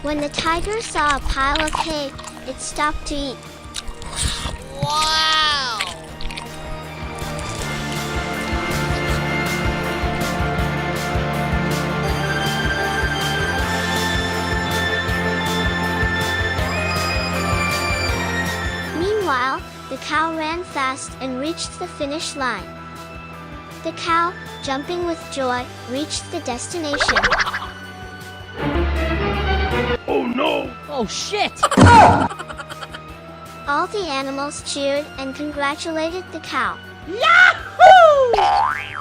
When the tiger saw a pile of hay, it stopped to eat. Wow! Meanwhile, the cow ran fast and reached the finish line. The cow, jumping with joy, reached the destination. Oh no! Oh shit! All the animals cheered and congratulated the cow. Yahoo!